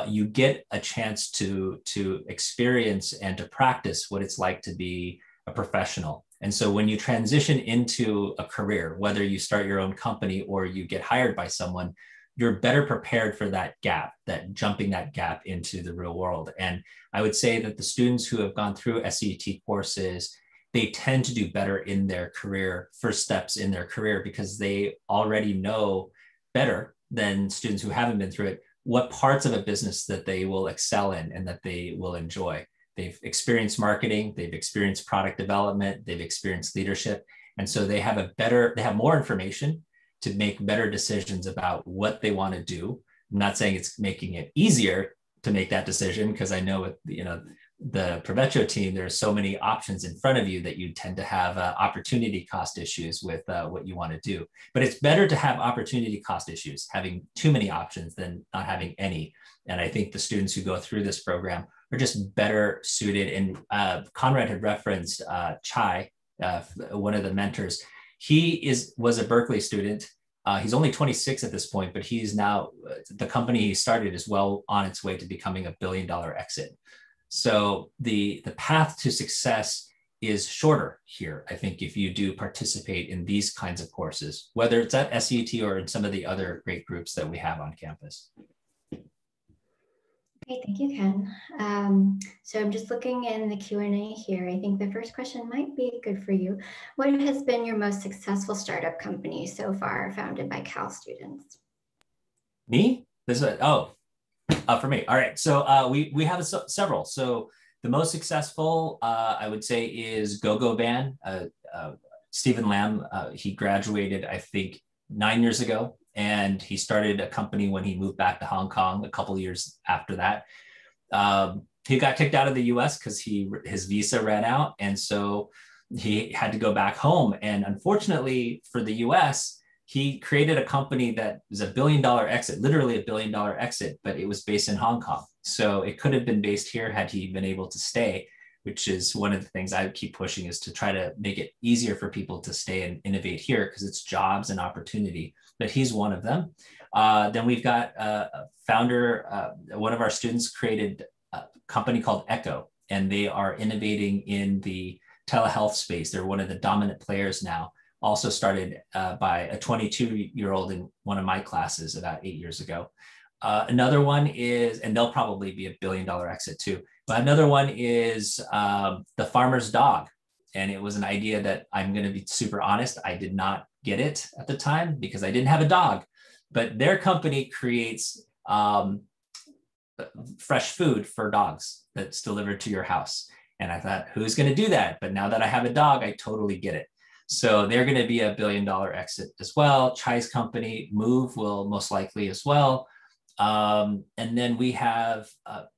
You get a chance to experience and to practice what it's like to be a professional. And so when you transition into a career, whether you start your own company or you get hired by someone, you're better prepared for that gap, jumping that gap into the real world. And I would say that the students who have gone through SCT courses, they tend to do better in their career, first steps in their career, because they already know better than students who haven't been through it what parts of a business that they will excel in and that they will enjoy. They've experienced marketing, they've experienced product development, they've experienced leadership. And so they have more information to make better decisions about what they want to do. I'm not saying it's making it easier to make that decision, because I know with the Provetro team, there are so many options in front of you that you tend to have opportunity cost issues with what you want to do. But it's better to have opportunity cost issues, having too many options than not having any. And I think the students who go through this program are just better suited. And Conrad had referenced Chai, one of the mentors. He was a Berkeley student. He's only 26 at this point, but he's now, the company he started is well on its way to becoming a $1 billion exit. So the path to success is shorter here, I think, if you do participate in these kinds of courses, whether it's at SCT or in some of the other great groups that we have on campus. Great, thank you, Ken. So I'm just looking in the Q&A here. I think the first question might be good for you. What has been your most successful startup company so far founded by Cal students? Me? For me. All right. So we have several. So The most successful, I would say, is GoGo Van. Stephen Lam, he graduated, I think, 9 years ago, and he started a company when he moved back to Hong Kong a couple of years after that. He got kicked out of the US because his visa ran out, and so he had to go back home. And unfortunately for the US, he created a company that was $1 billion exit, literally $1 billion exit, but it was based in Hong Kong. So it could have been based here had he been able to stay, which is one of the things I keep pushing, is to try to make it easier for people to stay and innovate here, because it's jobs and opportunity. But he's one of them. Then we've got a founder, one of our students created a company called Echo, and they are innovating in the telehealth space. They're one of the dominant players now. Also started by a 22-year-old in one of my classes about 8 years ago. Another one is, and they'll probably be $1 billion exit too, but another one is the farmer's dog. And it was an idea that, I'm going to be super honest, I did not get it at the time because I didn't have a dog. But their company creates fresh food for dogs that's delivered to your house. And I thought, who's going to do that? But now that I have a dog, I totally get it. So they're going to be $1 billion exit as well. Chai's company, Move, will most likely as well. And then we have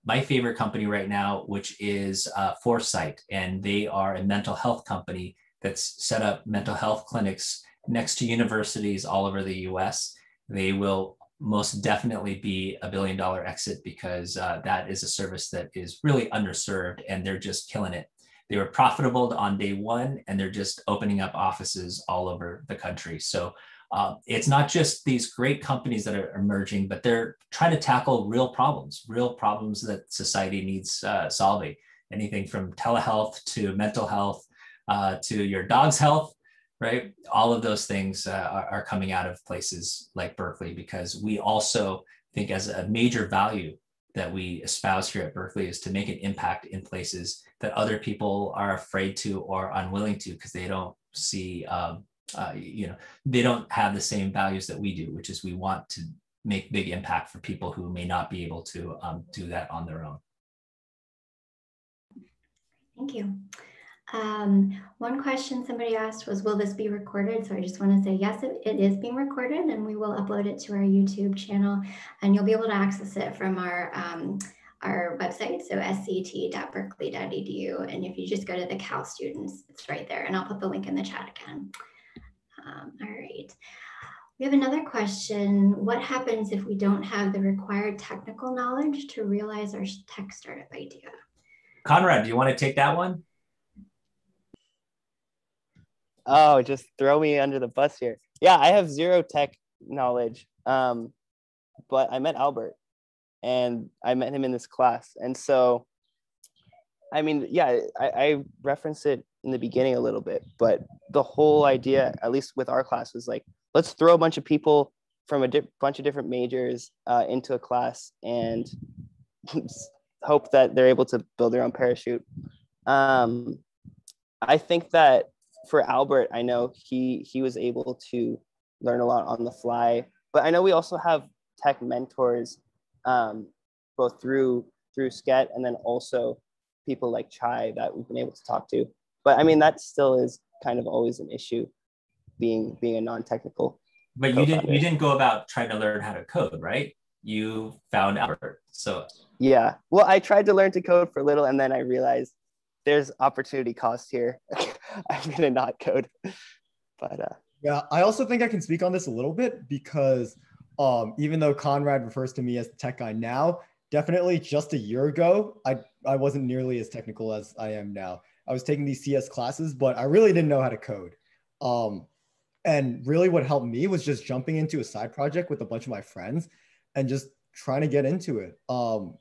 my favorite company right now, which is Foresight. And they are a mental health company that's set up mental health clinics next to universities all over the US. They will most definitely be $1 billion exit, because that is a service that is really underserved, and they're just killing it. They were profitable on day one, and they're just opening up offices all over the country. So it's not just these great companies that are emerging, but they're trying to tackle real problems that society needs solving. Anything from telehealth to mental health to your dog's health, right? All of those things are coming out of places like Berkeley, because we also think, as a major value that we espouse here at Berkeley, is to make an impact in places that other people are afraid to or unwilling to, because they don't see, they don't have the same values that we do, which is we want to make big impact for people who may not be able to do that on their own. Thank you. One question somebody asked was, will this be recorded? So I just want to say, yes, it is being recorded, and we will upload it to our YouTube channel, and you'll be able to access it from our website, so scet.berkeley.edu. And if you just go to the Cal students, it's right there, and I'll put the link in the chat again. All right. We have another question. What happens if we don't have the required technical knowledge to realize our tech startup idea? Conrad, do you want to take that one? Oh, just throw me under the bus here. Yeah, I have zero tech knowledge, but I met Albert, and I met him in this class. And so, I mean, yeah, I referenced it in the beginning a little bit, but the whole idea, at least with our class, was like, let's throw a bunch of people from a bunch of different majors into a class and hope that they're able to build their own parachute. I think that for Albert, I know he was able to learn a lot on the fly, but I know we also have tech mentors, both through SCET, and then also people like Chai that we've been able to talk to. But I mean, that still is kind of always an issue, being a non-technical. But you didn't go about trying to learn how to code, right? You found Albert. So yeah, well, I tried to learn to code for a little, and then I realized there's opportunity cost here. I'm gonna not code. But yeah, I also think I can speak on this a little bit, because even though Conrad refers to me as the tech guy now, definitely just a year ago, I wasn't nearly as technical as I am now. I was taking these CS classes, but I really didn't know how to code. And really what helped me was just jumping into a side project with a bunch of my friends and just trying to get into it.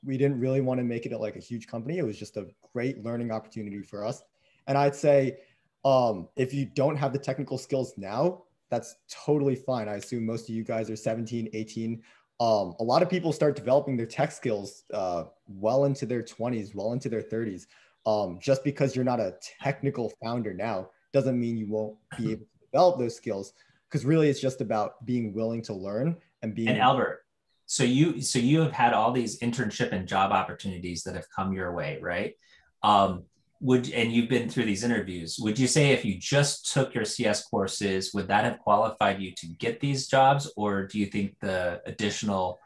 We didn't really want to make it like a huge company. It was just a great learning opportunity for us. And I'd say, if you don't have the technical skills now, that's totally fine. I assume most of you guys are 17, 18. A lot of people start developing their tech skills well into their 20s, well into their 30s. Just because you're not a technical founder now doesn't mean you won't be able to develop those skills, because really it's just about being willing to learn and being. And Albert, so you have had all these internship and job opportunities that have come your way, right? And you've been through these interviews, would you say if you just took your CS courses, would that have qualified you to get these jobs? Or do you think the additional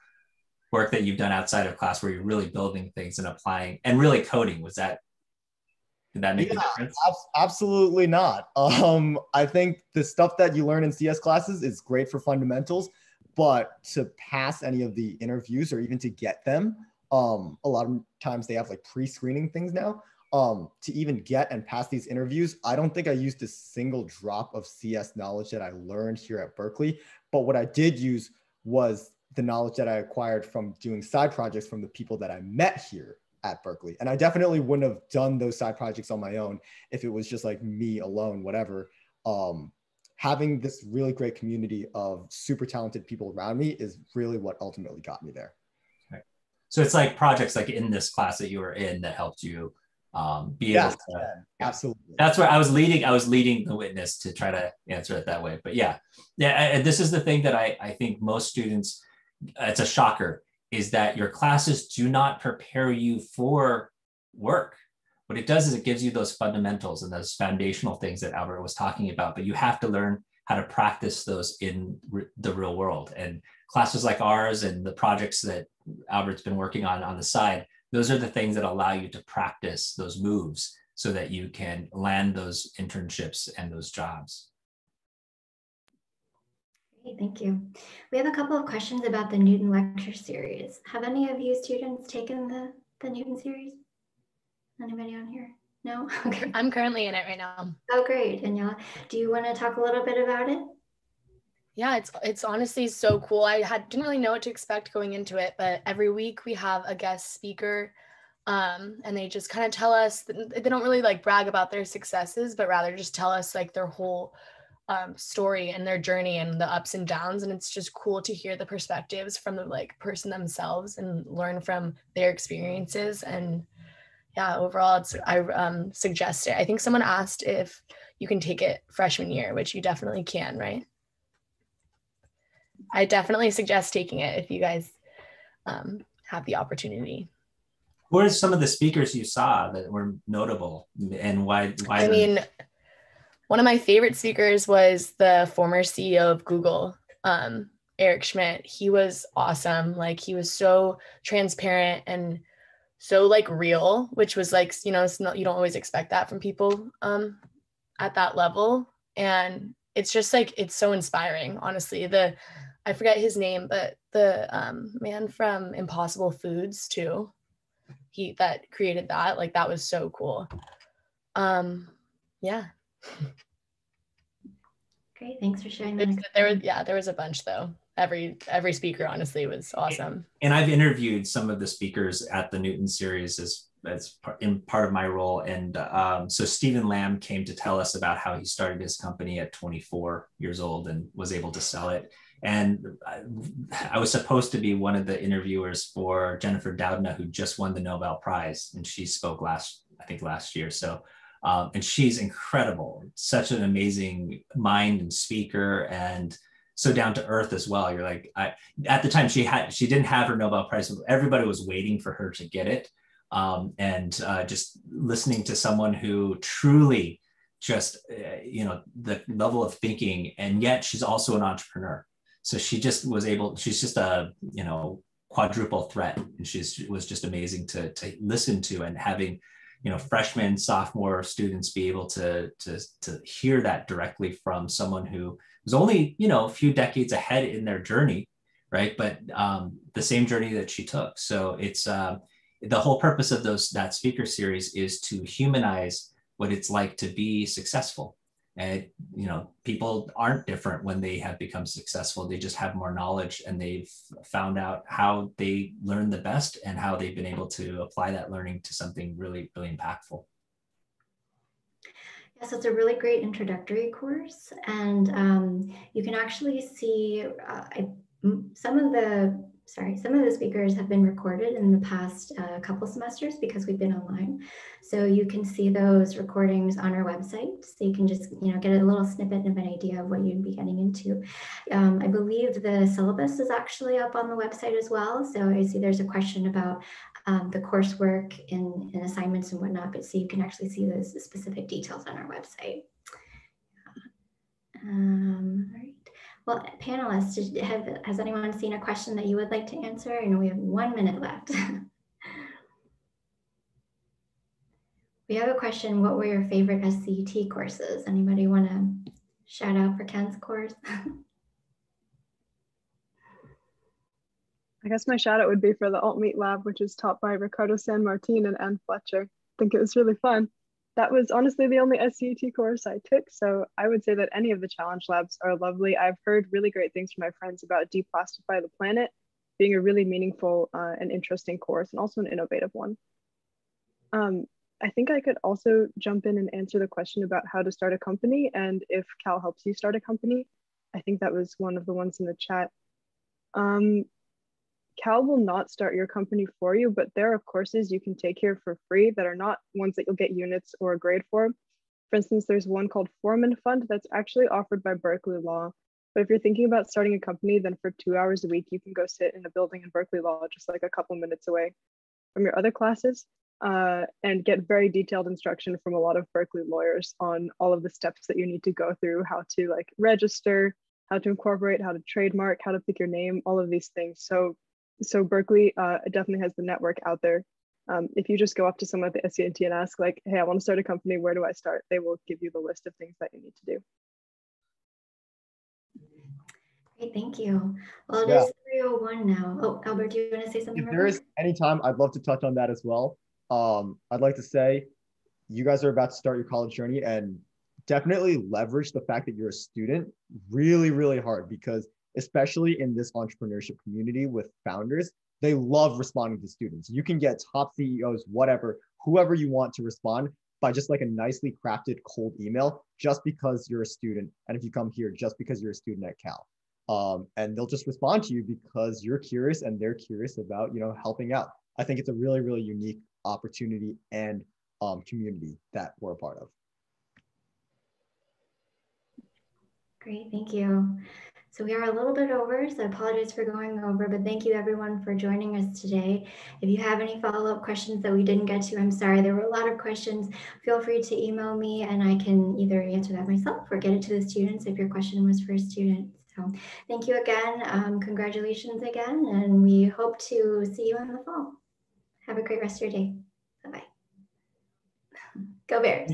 work that you've done outside of class where you're really building things and applying and really coding, did that make a difference? Absolutely not. I think the stuff that you learn in CS classes is great for fundamentals, but to pass any of the interviews or even to get them, a lot of times they have like pre-screening things now. To even get and pass these interviews, I don't think I used a single drop of CS knowledge that I learned here at Berkeley. But what I did use was the knowledge that I acquired from doing side projects from the people that I met here at Berkeley. And I definitely wouldn't have done those side projects on my own if it was just like me alone, whatever. Having this really great community of super talented people around me is really what ultimately got me there. Okay. So it's like projects like in this class that you were in that helped you be able to. Absolutely. That's where I was leading the witness to try to answer it that way. But yeah. And this is the thing that I think most students, it's a shocker, is that your classes do not prepare you for work. What it does is it gives you those fundamentals and those foundational things that Albert was talking about, but you have to learn how to practice those in the real world. And classes like ours and the projects that Albert's been working on the side, those are the things that allow you to practice those moves so that you can land those internships and those jobs. Great, thank you. We have a couple of questions about the Newton lecture series. Have any of you students taken the Newton series? Anybody on here? No? Okay. I'm currently in it right now. Oh, great. Daniela, do you want to talk a little bit about it? Yeah, it's honestly so cool. Didn't really know what to expect going into it, but every week we have a guest speaker, and they just kind of tell us, they don't really like brag about their successes, but rather just tell us like their whole story and their journey and the ups and downs. And it's just cool to hear the perspectives from the like person themselves and learn from their experiences. And yeah, overall, I suggest it. I think someone asked if you can take it freshman year, which you definitely can, right? I definitely suggest taking it if you guys have the opportunity. Who are some of the speakers you saw that were notable, and why? I mean, one of my favorite speakers was the former CEO of Google, Eric Schmidt. He was awesome. Like, he was so transparent and so like real, which was like, you know, you don't always expect that from people at that level. And it's just like, it's so inspiring, honestly. I forget his name, but the man from Impossible Foods too, that created that, like, that was so cool. Yeah. Great, thanks for sharing that. Mm-hmm. There was a bunch though. Every speaker honestly was awesome. And I've interviewed some of the speakers at the Newton series as part of my role. And so Stephen Lamb came to tell us about how he started his company at 24 years old and was able to sell it. And I was supposed to be one of the interviewers for Jennifer Doudna, who just won the Nobel Prize, and she spoke last year. So, and she's incredible, such an amazing mind and speaker, and so down to earth as well. You're like, at the time she didn't have her Nobel Prize. Everybody was waiting for her to get it. And just listening to someone who truly just, the level of thinking, and yet she's also an entrepreneur. So she's just a, quadruple threat. And she was just amazing to listen to, and having, freshmen, sophomore students be able to hear that directly from someone who was only, a few decades ahead in their journey, right? But the same journey that she took. So it's the whole purpose of that speaker series is to humanize what it's like to be successful. And, people aren't different when they have become successful. They just have more knowledge, and they've found out how they learn the best and how they've been able to apply that learning to something really, really impactful. Yeah, so it's a really great introductory course, and you can actually see some of the speakers have been recorded in the past couple semesters because we've been online. So you can see those recordings on our website. So you can just, get a little snippet of an idea of what you'd be getting into. I believe the syllabus is actually up on the website as well. So I see there's a question about the coursework in assignments and whatnot, but so you can actually see the specific details on our website. All right. Well, panelists, has anyone seen a question that you would like to answer? I know we have 1 minute left. We have a question. What were your favorite SCT courses? Anybody want to shout out for Ken's course? I guess my shout out would be for the Alt-Meet Lab, which is taught by Ricardo San Martin and Anne Fletcher. I think it was really fun. That was honestly the only SCT course I took, so I would say that any of the challenge labs are lovely. I've heard really great things from my friends about Deplastify the Planet being a really meaningful and interesting course, and also an innovative one. I think I could also jump in and answer the question about how to start a company and if Cal helps you start a company. I think that was one of the ones in the chat. Cal will not start your company for you, but there are courses you can take here for free that are not ones that you'll get units or a grade for. For instance, there's one called Foreman Fund that's actually offered by Berkeley Law. But if you're thinking about starting a company, then for 2 hours a week, you can go sit in a building in Berkeley Law, just like a couple minutes away from your other classes, and get very detailed instruction from a lot of Berkeley lawyers on all of the steps that you need to go through, how to like register, how to incorporate, how to trademark, how to pick your name, all of these things. So Berkeley definitely has the network out there. If you just go up to someone at the SCT and ask like, hey, I want to start a company, where do I start? They will give you the list of things that you need to do. Great, thank you. Well, it is 3:01 now. Oh, Albert, do you want to say something? If there is any time, I'd love to touch on that as well. I'd like to say, you guys are about to start your college journey, and definitely leverage the fact that you're a student really, really hard, because especially in this entrepreneurship community with founders, they love responding to students. You can get top CEOs, whatever, whoever you want to respond by just like a nicely crafted cold email, just because you're a student. And if you come here, just because you're a student at Cal. And they'll just respond to you because you're curious and they're curious about, helping out. I think it's a really, really unique opportunity and community that we're a part of. Great, thank you. So we are a little bit over, so I apologize for going over, but thank you everyone for joining us today. If you have any follow-up questions that we didn't get to, I'm sorry, there were a lot of questions. Feel free to email me and I can either answer that myself or get it to the students if your question was for a student. So thank you again. Congratulations again, and we hope to see you in the fall. Have a great rest of your day. Bye-bye. Go Bears.